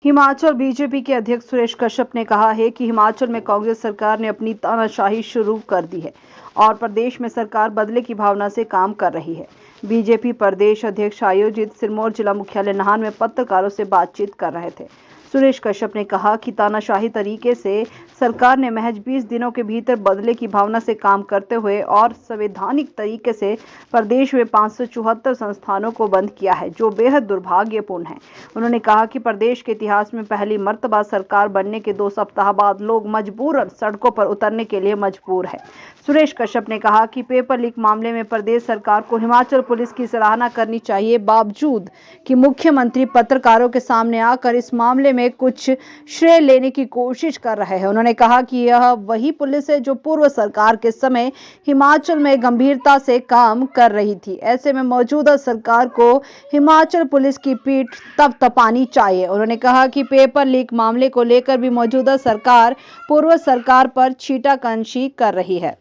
Himachal BJP के अध्यक्ष सुरेश कश्यप ने कहा है कि हिमाचल में कांग्रेस सरकार ने अपनी तानाशाही शुरू कर दी है और प्रदेश में सरकार बदले की भावना से काम कर रही है। बीजेपी प्रदेश अध्यक्ष आयोजित सिरमौर जिला मुख्यालय नाहन में पत्रकारों से बातचीत कर रहे थे। सुरेश कश्यप ने कहा कि तानाशाही तरीके से सरकार ने महज 20 दिनों के भीतर बदले की भावना से काम करते हुए और संवैधानिक तरीके से प्रदेश में 574 संस्थानों को बंद किया है, जो बेहद दुर्भाग्यपूर्ण है। उन्होंने कहा कि प्रदेश के इतिहास में पहली मर्तबा सरकार बनने के 2 सप्ताह बाद लोग मजबूरन सड़कों पर उतरने के लिए मजबूर है। सुरेश कश्यप ने कहा कि पेपर लीक मामले में प्रदेश सरकार को हिमाचल पुलिस की सराहना करनी चाहिए, बावजूद कि मुख्यमंत्री पत्रकारों के सामने आकर इस मामले में कुछ श्रेय लेने की कोशिश कर रहे हैं। उन्होंने कहा कि यह वही पुलिस है जो पूर्व सरकार के समय हिमाचल में गंभीरता से काम कर रही थी। ऐसे में मौजूदा सरकार को हिमाचल पुलिस की पीठ थपथपानी चाहिए। उन्होंने कहा कि पेपर लीक मामले को लेकर भी मौजूदा सरकार पूर्व सरकार पर छींटाकशी कर रही है।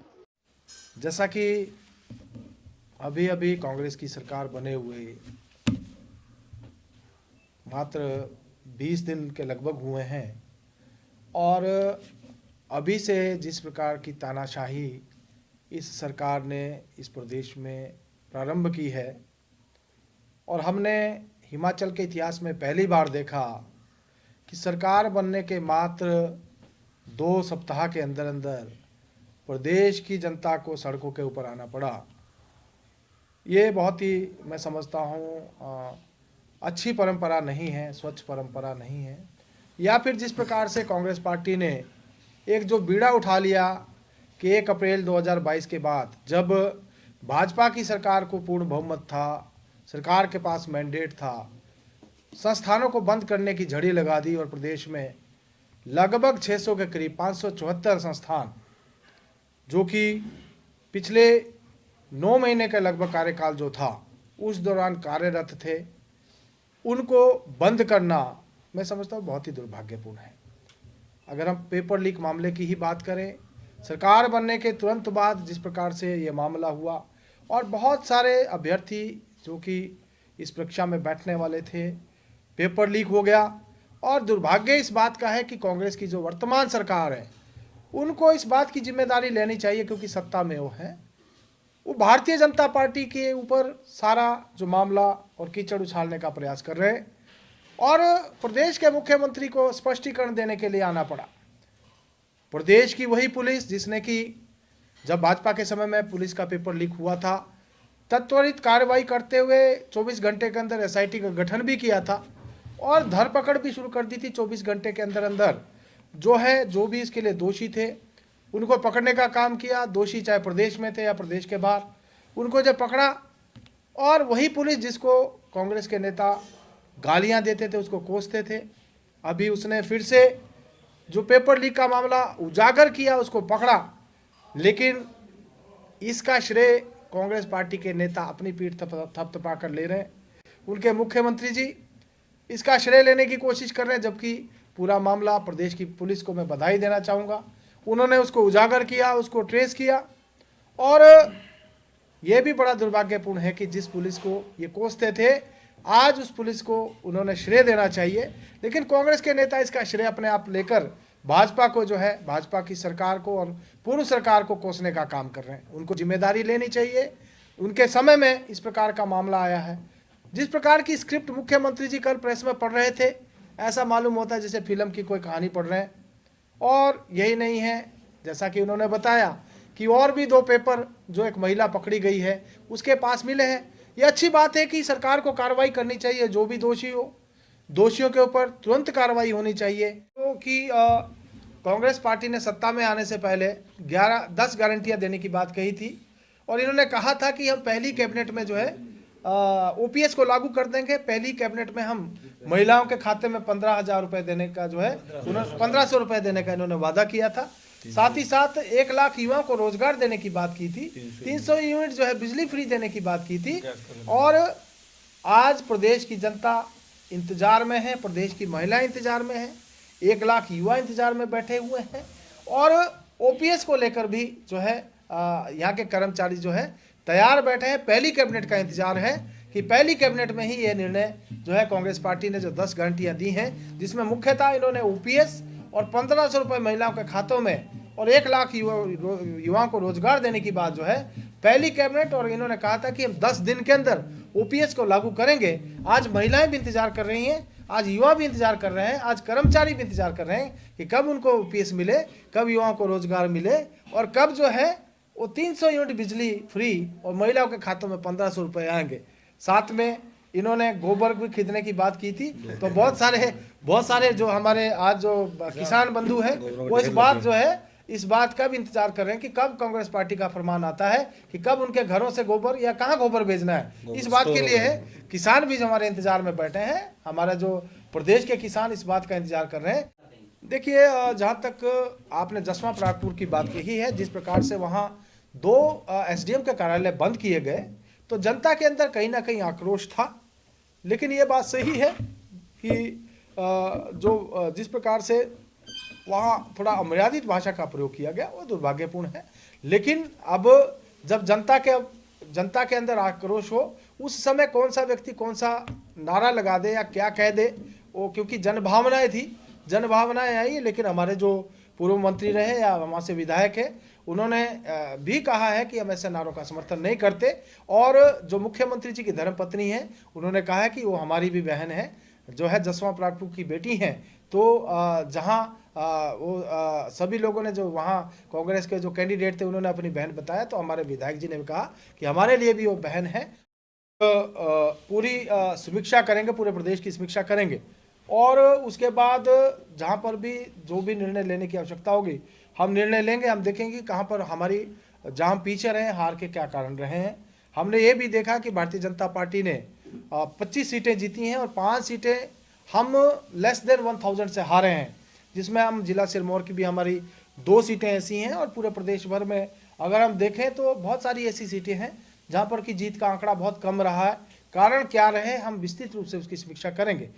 जैसा कि अभी अभी कांग्रेस की सरकार बने हुए मात्र 20 दिन के लगभग हुए हैं और अभी से जिस प्रकार की तानाशाही इस सरकार ने इस प्रदेश में प्रारंभ की है और हमने हिमाचल के इतिहास में पहली बार देखा कि सरकार बनने के मात्र 2 सप्ताह के अंदर अंदर प्रदेश की जनता को सड़कों के ऊपर आना पड़ा। ये बहुत ही मैं समझता हूँ अच्छी परंपरा नहीं है, स्वच्छ परंपरा नहीं है। या फिर जिस प्रकार से कांग्रेस पार्टी ने एक जो बीड़ा उठा लिया कि 1 अप्रैल 2022 के बाद जब भाजपा की सरकार को पूर्ण बहुमत था, सरकार के पास मैंडेट था, संस्थानों को बंद करने की झड़ी लगा दी और प्रदेश में लगभग 600 के करीब 574 संस्थान जो कि पिछले 9 महीने का लगभग कार्यकाल जो था उस दौरान कार्यरत थे, उनको बंद करना मैं समझता हूँ बहुत ही दुर्भाग्यपूर्ण है। अगर हम पेपर लीक मामले की ही बात करें, सरकार बनने के तुरंत बाद जिस प्रकार से ये मामला हुआ और बहुत सारे अभ्यर्थी जो कि इस परीक्षा में बैठने वाले थे, पेपर लीक हो गया। और दुर्भाग्य इस बात का है कि कांग्रेस की जो वर्तमान सरकार है उनको इस बात की जिम्मेदारी लेनी चाहिए, क्योंकि सत्ता में वो है, वो भारतीय जनता पार्टी के ऊपर सारा जो मामला और कीचड़ उछालने का प्रयास कर रहे हैं और प्रदेश के मुख्यमंत्री को स्पष्टीकरण देने के लिए आना पड़ा। प्रदेश की वही पुलिस जिसने कि जब भाजपा के समय में पुलिस का पेपर लीक हुआ था त्वरित कार्रवाई करते हुए 24 घंटे के अंदर एसआईटी का गठन भी किया था और धरपकड़ भी शुरू कर दी थी। 24 घंटे के अंदर अंदर जो भी इसके लिए दोषी थे उनको पकड़ने का काम किया। दोषी चाहे प्रदेश में थे या प्रदेश के बाहर, उनको जब पकड़ा और वही पुलिस जिसको कांग्रेस के नेता गालियां देते थे उसको कोसते थे, अभी उसने फिर से जो पेपर लीक का मामला उजागर किया उसको पकड़ा। लेकिन इसका श्रेय कांग्रेस पार्टी के नेता अपनी पीठ थपथपा कर ले रहे हैं। उनके मुख्यमंत्री जी इसका श्रेय लेने की कोशिश कर रहे हैं, जबकि पूरा मामला प्रदेश की पुलिस को मैं बधाई देना चाहूँगा। उन्होंने उसको उजागर किया, उसको ट्रेस किया और ये भी बड़ा दुर्भाग्यपूर्ण है कि जिस पुलिस को ये कोसते थे आज उस पुलिस को उन्होंने श्रेय देना चाहिए, लेकिन कांग्रेस के नेता इसका श्रेय अपने आप लेकर भाजपा को जो है, भाजपा की सरकार को और पूर्व सरकार को कोसने का काम कर रहे हैं। उनको जिम्मेदारी लेनी चाहिए। उनके समय में इस प्रकार का मामला आया है। जिस प्रकार की स्क्रिप्ट मुख्यमंत्री जी कल प्रेस में पढ़ रहे थे, ऐसा मालूम होता है जैसे फिल्म की कोई कहानी पढ़ रहे हैं। और यही नहीं है, जैसा कि उन्होंने बताया कि और भी 2 पेपर जो एक महिला पकड़ी गई है उसके पास मिले हैं। ये अच्छी बात है कि सरकार को कार्रवाई करनी चाहिए, जो भी दोषी हो दोषियों के ऊपर तुरंत कार्रवाई होनी चाहिए। क्योंकि कांग्रेस पार्टी ने सत्ता में आने से पहले 10 गारंटियां देने की बात कही थी और इन्होंने कहा था कि हम पहली कैबिनेट में जो है ओपीएस को लागू कर देंगे। पहली कैबिनेट में हम महिलाओं के खाते में 15,000 रुपए देने का जो है 1500 रुपए देने का इन्होंने वादा किया था। साथ ही साथ 1 लाख युवाओं को रोजगार देने की बात की थी, 300 यूनिट जो है बिजली फ्री देने की बात की थी। और आज प्रदेश की जनता इंतजार में है, प्रदेश की महिलाएं इंतजार में है, 1 लाख युवा इंतजार में बैठे हुए हैं और ओपीएस को लेकर भी जो है यहाँ के कर्मचारी जो है तैयार बैठे हैं। पहली कैबिनेट का इंतजार है कि पहली कैबिनेट में ही ये निर्णय जो है कांग्रेस पार्टी ने जो 10 गारंटियां दी हैं, जिसमें मुख्यतः इन्होंने ओपीएस और 1500 रुपये महिलाओं के खातों में और 1 लाख युवाओं को रोजगार देने की बात जो है पहली कैबिनेट, और इन्होंने कहा था कि हम 10 दिन के अंदर ओपीएस को लागू करेंगे। आज महिलाएं भी इंतजार कर रही हैं, आज युवा भी इंतजार कर रहे हैं, आज कर्मचारी भी इंतजार कर रहे हैं कि कब उनको ओपीएस मिले, कब युवाओं को रोजगार मिले और कब जो है वो 300 यूनिट बिजली फ्री और महिलाओं के खातों में 1500 रुपये आएंगे। साथ में इन्होंने गोबर भी खरीदने की बात की थी। तो बहुत सारे जो हमारे आज जो किसान बंधु हैं वो इस बात का भी इंतजार कर रहे हैं कि कब कांग्रेस पार्टी का फरमान आता है कि कब उनके घरों से गोबर या कहाँ गोबर भेजना है। इस बात के लिए है किसान भी हमारे इंतजार में बैठे हैं, हमारा जो प्रदेश के किसान इस बात का इंतजार कर रहे हैं। देखिए, जहाँ तक आपने जसवां परागपुर की बात कही है, जिस प्रकार से वहाँ 2 एसडीएम के कार्यालय बंद किए गए तो जनता के अंदर कहीं ना कहीं आक्रोश था। लेकिन ये बात सही है कि जिस प्रकार से वहाँ थोड़ा अमर्यादित भाषा का प्रयोग किया गया वो दुर्भाग्यपूर्ण है। लेकिन अब जब जनता के अंदर आक्रोश हो, उस समय कौन सा व्यक्ति कौन सा नारा लगा दे या क्या कह दे, वो क्योंकि जनभावनाएं थी, जनभावनाएं आई। लेकिन हमारे जो पूर्व मंत्री रहे या वहाँ से विधायक है, उन्होंने भी कहा है कि हम ऐसे नारों का समर्थन नहीं करते। और जो मुख्यमंत्री जी की धर्मपत्नी है, उन्होंने कहा है कि वो हमारी भी बहन है, जो है जसवां परागपुर की बेटी हैं। तो जहाँ सभी लोगों ने जो वहाँ कांग्रेस के जो कैंडिडेट थे उन्होंने अपनी बहन बताया, तो हमारे विधायक जी ने भी कहा कि हमारे लिए भी वो बहन है। पूरी समीक्षा करेंगे, पूरे प्रदेश की समीक्षा करेंगे और उसके बाद जहाँ पर भी जो भी निर्णय लेने की आवश्यकता होगी हम निर्णय लेंगे। हम देखेंगे कहाँ पर हमारी जहाँ हम पीछे रहे, हार के क्या कारण रहे हैं। हमने ये भी देखा कि भारतीय जनता पार्टी ने 25 सीटें जीती हैं और 5 सीटें हम लेस देन 1000 से हारे हैं, जिसमें हम जिला सिरमौर की भी हमारी 2 सीटें ऐसी हैं। और पूरे प्रदेश भर में अगर हम देखें तो बहुत सारी ऐसी सीटें हैं जहाँ पर कि जीत का आंकड़ा बहुत कम रहा है। कारण क्या रहे, हम विस्तृत रूप से उसकी समीक्षा करेंगे।